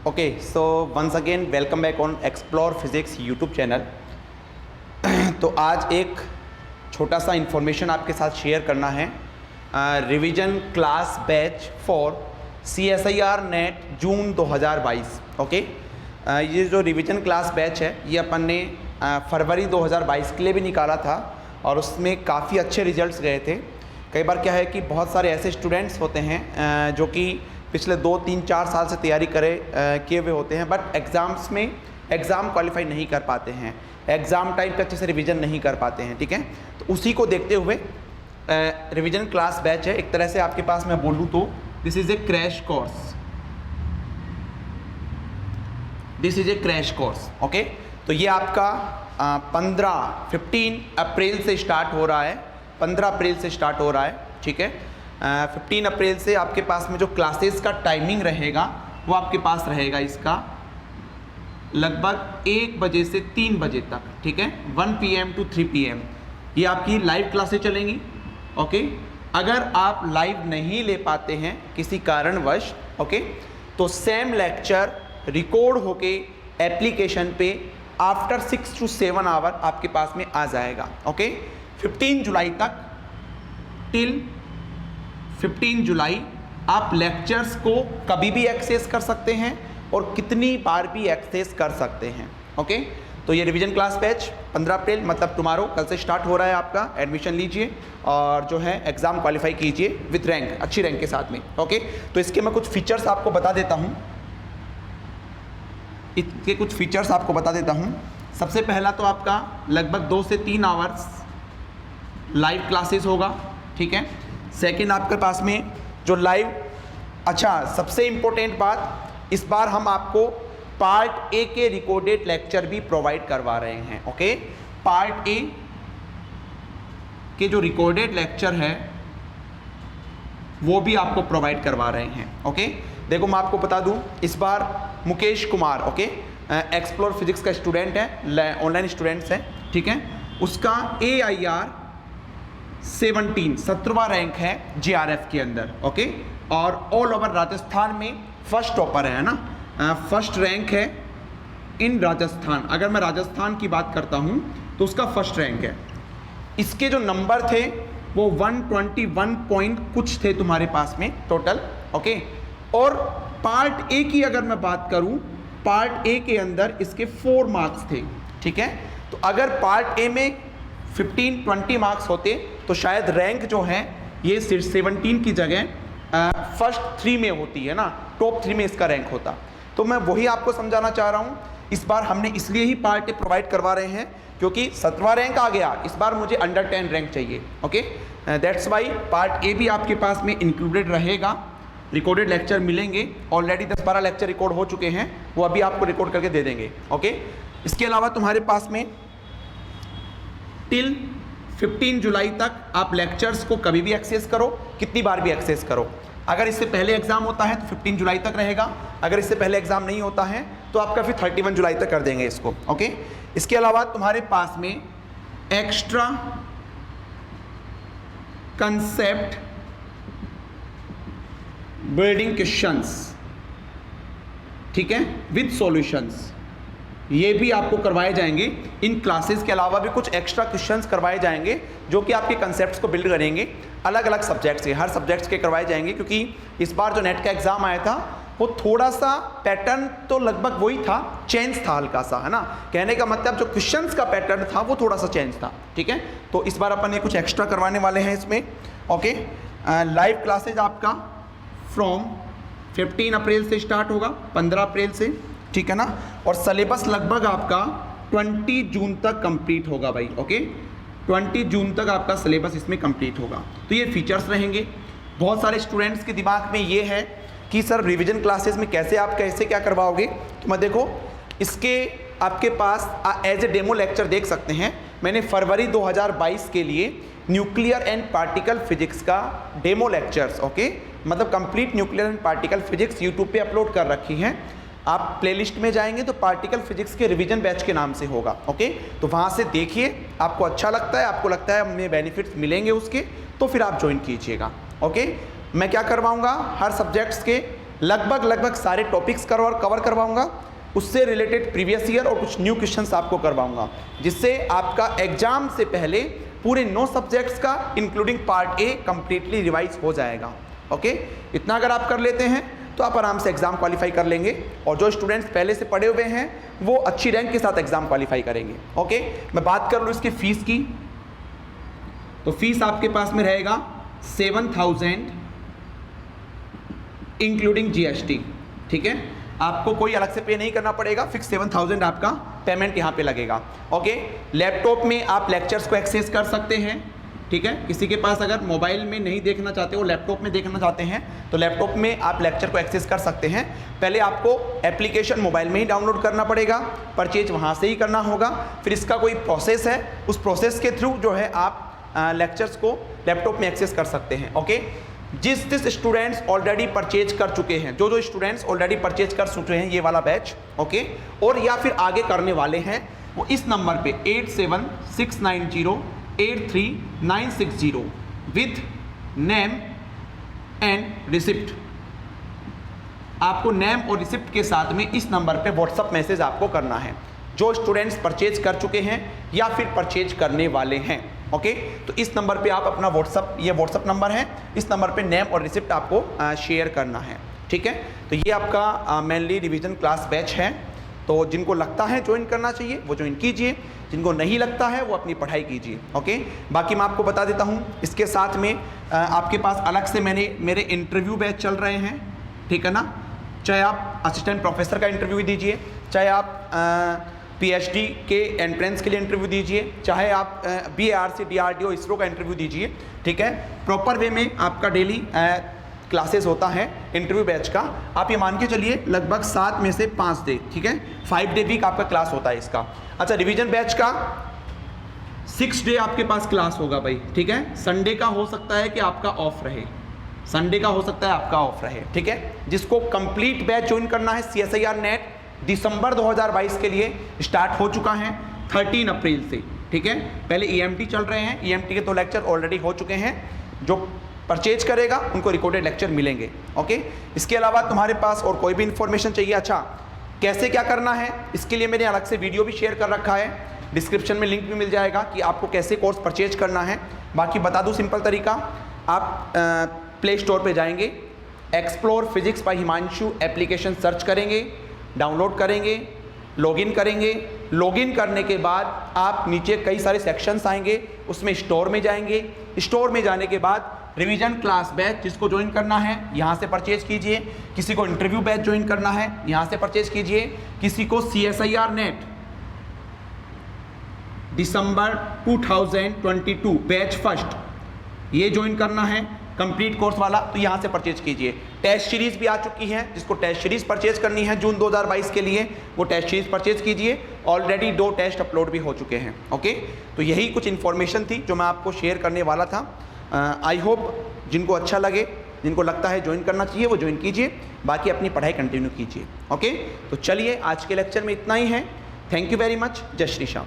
Okay, so once again welcome back on explore physics YouTube channel. तो आज एक छोटा सा इन्फॉर्मेशन आपके साथ शेयर करना है। Revision class batch for CSIR net June 2022। Okay, ये जो रिवीजन क्लास बैच है ये अपन ने फरवरी 2022 के लिए भी निकाला था और उसमें काफ़ी अच्छे रिजल्ट्स गए थे। कई बार क्या है कि बहुत सारे ऐसे स्टूडेंट्स होते हैं जो कि पिछले 2, 3, 4 साल से तैयारी किए हुए होते हैं, बट एग्ज़ाम्स में एग्ज़ाम क्वालिफाई नहीं कर पाते हैं, एग्ज़ाम टाइम पे अच्छे से रिवीजन नहीं कर पाते हैं। ठीक है, तो उसी को देखते हुए रिवीजन क्लास बैच है। एक तरह से आपके पास मैं बोलूँ तो this is a crash course, this is a crash course. Okay, तो ये आपका 15 अप्रैल से स्टार्ट हो रहा है, 15 अप्रैल से स्टार्ट हो रहा है। ठीक है, 15 अप्रैल से आपके पास में जो क्लासेस का टाइमिंग रहेगा वो आपके पास रहेगा इसका लगभग 1 बजे से 3 बजे तक। ठीक है, 1 PM to 3 PM ये आपकी लाइव क्लासेस चलेंगी। ओके, अगर आप लाइव नहीं ले पाते हैं किसी कारणवश, ओके, तो सेम लेक्चर रिकॉर्ड होके एप्लीकेशन पे आफ्टर 6 to 7 आवर आपके पास में आ जाएगा। ओके, 15 जुलाई तक, टिल 15 जुलाई आप लेक्चर्स को कभी भी एक्सेस कर सकते हैं और कितनी बार भी एक्सेस कर सकते हैं। ओके, तो ये रिवीजन क्लास बैच 15 अप्रैल मतलब टुमारो, कल से स्टार्ट हो रहा है आपका। एडमिशन लीजिए और जो है एग्ज़ाम क्वालिफाई कीजिए विथ रैंक, अच्छी रैंक के साथ में। ओके, तो इसके मैं कुछ फीचर्स आपको बता देता हूँ, इसके कुछ फीचर्स आपको बता देता हूँ। सबसे पहला तो आपका लगभग 2 से 3 आवर्स लाइव क्लासेस होगा। ठीक है, सेकंड आपके पास में जो लाइव, अच्छा सबसे इम्पोर्टेंट बात, इस बार हम आपको पार्ट ए के रिकॉर्डेड लेक्चर भी प्रोवाइड करवा रहे हैं। ओके, पार्ट ए के जो रिकॉर्डेड लेक्चर है वो भी आपको प्रोवाइड करवा रहे हैं। ओके, देखो मैं आपको बता दूं, इस बार Mukesh Kumar, okay, explore physics का स्टूडेंट है, ऑनलाइन स्टूडेंट्स है। ठीक है, उसका AIR 17वां रैंक है JRF के अंदर। ओके, और ऑल ओवर राजस्थान में फर्स्ट टॉपर है ना, फर्स्ट रैंक है इन राजस्थान। अगर मैं राजस्थान की बात करता हूं तो उसका फर्स्ट रैंक है। इसके जो नंबर थे वो 121 पॉइंट कुछ थे तुम्हारे पास में टोटल। ओके, और पार्ट ए की अगर मैं बात करूं, पार्ट ए के अंदर इसके 4 मार्क्स थे। ठीक है, तो अगर पार्ट ए में 15-20 मार्क्स होते तो शायद रैंक जो है ये 17 की जगह फर्स्ट 3 में होती है ना, टॉप 3 में इसका रैंक होता। तो मैं वही आपको समझाना चाह रहा हूँ, इस बार हमने इसलिए ही पार्ट ए प्रोवाइड करवा रहे हैं क्योंकि 17वां रैंक आ गया, इस बार मुझे अंडर 10 रैंक चाहिए। Okay, that's why part A भी आपके पास में इंक्लूडेड रहेगा। रिकॉर्डेड लेक्चर मिलेंगे, ऑलरेडी 10-12 लेक्चर रिकॉर्ड हो चुके हैं, वो अभी आपको रिकॉर्ड करके दे देंगे। ओके, इसके अलावा तुम्हारे पास में टिल 15 जुलाई तक आप लेक्चर्स को कभी भी एक्सेस करो, कितनी बार भी एक्सेस करो। अगर इससे पहले एग्जाम होता है तो 15 जुलाई तक रहेगा, अगर इससे पहले एग्जाम नहीं होता है तो आपका फिर 31 जुलाई तक कर देंगे इसको। ओके, इसके अलावा तुम्हारे पास में एक्स्ट्रा कंसेप्ट बिल्डिंग क्वेश्चंस, ठीक है, विद सॉल्यूशंस, ये भी आपको करवाए जाएंगे। इन क्लासेस के अलावा भी कुछ एक्स्ट्रा क्वेश्चंस करवाए जाएंगे जो कि आपके कंसेप्ट्स को बिल्ड करेंगे। अलग अलग सब्जेक्ट्स के, हर सब्जेक्ट्स के करवाए जाएंगे, क्योंकि इस बार जो नेट का एग्जाम आया था वो थोड़ा सा पैटर्न तो लगभग वही था, चेंज था हल्का सा, है ना। कहने का मतलब जो क्वेश्चंस का पैटर्न था वो थोड़ा सा चेंज था। ठीक है, तो इस बार अपन ये कुछ एक्स्ट्रा करवाने वाले हैं इसमें। ओके, लाइव क्लासेज आपका फ्रॉम 15 अप्रैल से स्टार्ट होगा, 15 अप्रैल से। ठीक है ना, और सिलेबस लगभग आपका 20 जून तक कंप्लीट होगा भाई। ओके, 20 जून तक आपका सिलेबस इसमें कंप्लीट होगा। तो ये फीचर्स रहेंगे। बहुत सारे स्टूडेंट्स के दिमाग में ये है कि सर रिवीजन क्लासेस में कैसे आप कैसे क्या करवाओगे, तो मैं देखो इसके आपके पास एज ए डेमो लेक्चर देख सकते हैं। मैंने फरवरी 2022 के लिए न्यूक्लियर एंड पार्टिकल फिजिक्स का डेमो लेक्चर्स, ओके, मतलब complete nuclear and particle physics YouTube पे अपलोड कर रखी हैं। आप प्लेलिस्ट में जाएंगे तो पार्टिकल फिजिक्स के रिवीजन बैच के नाम से होगा। ओके, तो वहाँ से देखिए, आपको अच्छा लगता है, आपको लगता है हमें बेनिफिट्स मिलेंगे उसके, तो फिर आप ज्वाइन कीजिएगा। ओके, मैं क्या करवाऊँगा, हर सब्जेक्ट्स के लगभग सारे टॉपिक्स कवर करवाऊंगा, उससे रिलेटेड प्रीवियस ईयर और कुछ न्यू क्वेश्चंस आपको करवाऊंगा, जिससे आपका एग्जाम से पहले पूरे 9 सब्जेक्ट्स का including part A completely revise हो जाएगा। ओके, इतना अगर आप कर लेते हैं तो आप आराम से एग्जाम क्वालिफाई कर लेंगे, और जो स्टूडेंट्स पहले से पढ़े हुए हैं वो अच्छी रैंक के साथ एग्जाम क्वालिफाई करेंगे। ओके, मैं बात कर लूँ इसकी फीस की, तो फीस आपके पास में रहेगा 7,000 इंक्लूडिंग जीएसटी। ठीक है, आपको कोई अलग से पे नहीं करना पड़ेगा, फिक्स 7,000 आपका पेमेंट यहाँ पे लगेगा। ओके, लैपटॉप में आप लेक्चर्स को एक्सेस कर सकते हैं। ठीक है, किसी के पास अगर मोबाइल में नहीं देखना चाहते हो, लैपटॉप में देखना चाहते हैं, तो लैपटॉप में आप लेक्चर को एक्सेस कर सकते हैं। पहले आपको एप्लीकेशन मोबाइल में ही डाउनलोड करना पड़ेगा, परचेज वहाँ से ही करना होगा, फिर इसका कोई प्रोसेस है, उस प्रोसेस के थ्रू जो है आप लेक्चर्स को लैपटॉप में एक्सेस कर सकते हैं। ओके, जिस स्टूडेंट्स ऑलरेडी परचेज कर चुके हैं, जो स्टूडेंट्स ऑलरेडी परचेज कर चुके हैं ये वाला बैच, ओके, और या फिर आगे करने वाले हैं, वो इस नंबर पे 8769083960 विथ नेम एंड रिसिप्ट, आपको नेम और रिसिप्ट के साथ में इस नंबर पे व्हाट्सअप मैसेज आपको करना है, जो स्टूडेंट्स परचेज कर चुके हैं या फिर परचेज करने वाले हैं। ओके, तो इस नंबर पे आप अपना व्हाट्सअप, ये व्हाट्सअप नंबर है, इस नंबर पे नेम और रिसिप्ट आपको शेयर करना है। ठीक है, तो ये आपका मेनली रिवीजन क्लास बैच है, तो जिनको लगता है ज्वाइन करना चाहिए वो ज्वाइन कीजिए, जिनको नहीं लगता है वो अपनी पढ़ाई कीजिए। ओके, बाकी मैं आपको बता देता हूँ, इसके साथ में आपके पास अलग से मेरे इंटरव्यू बैच चल रहे हैं। ठीक है ना, चाहे आप असिस्टेंट प्रोफेसर का इंटरव्यू दीजिए, चाहे आप पीएचडी के एंट्रेंस के लिए इंटरव्यू दीजिए, चाहे आप BARC DRDO इसरो का इंटरव्यू दीजिए। ठीक है, प्रॉपर वे में आपका डेली क्लासेस होता है इंटरव्यू बैच का। आप ये मान के चलिए लगभग 7 में से 5 डे, ठीक है, 5 डे वीक आपका क्लास होता है इसका। अच्छा, रिवीजन बैच का 6 डे आपके पास क्लास होगा भाई। ठीक है, संडे का हो सकता है कि आपका ऑफ रहे, संडे का हो सकता है आपका ऑफ रहे। ठीक है, जिसको कंप्लीट बैच ज्वाइन करना है CSIR नेट दिसंबर 2022 के लिए स्टार्ट हो चुका है 13 अप्रैल से। ठीक है, पहले EMT चल रहे हैं, EMT के 2 लेक्चर ऑलरेडी हो चुके हैं, जो परचेज करेगा उनको रिकॉर्डेड लेक्चर मिलेंगे। ओके, इसके अलावा तुम्हारे पास और कोई भी इंफॉर्मेशन चाहिए, अच्छा कैसे क्या करना है, इसके लिए मैंने अलग से वीडियो भी शेयर कर रखा है, डिस्क्रिप्शन में लिंक भी मिल जाएगा कि आपको कैसे कोर्स परचेज करना है। बाकी बता दूँ सिंपल तरीका, आप प्ले स्टोर पर जाएंगे, explore physics bye Himanshu application search करेंगे, डाउनलोड करेंगे, लॉगिन करेंगे। लॉगिन करने के बाद आप नीचे कई सारे सेक्शंस आएंगे, उसमें स्टोर में जाएंगे, स्टोर में जाने के बाद रिवीजन क्लास बैच जिसको ज्वाइन करना है यहाँ से परचेज कीजिए, किसी को इंटरव्यू बैच ज्वाइन करना है यहाँ से परचेज कीजिए, किसी को CSIR नेट दिसंबर 2022 बैच फर्स्ट ये ज्वाइन करना है कंप्लीट कोर्स वाला, तो यहाँ से परचेज कीजिए। टेस्ट सीरीज भी आ चुकी है, जिसको टेस्ट सीरीज परचेज करनी है जून 2022 के लिए वो टेस्ट सीरीज परचेज कीजिए। ऑलरेडी 2 टेस्ट अपलोड भी हो चुके हैं। ओके, तो यही कुछ इन्फॉर्मेशन थी जो मैं आपको शेयर करने वाला था। आई होप जिनको अच्छा लगे, जिनको लगता है ज्वाइन करना चाहिए वो ज्वाइन कीजिए, बाकी अपनी पढ़ाई कंटिन्यू कीजिए। ओके, तो चलिए आज के लेक्चर में इतना ही है। Thank you very much. जय श्री श्याम।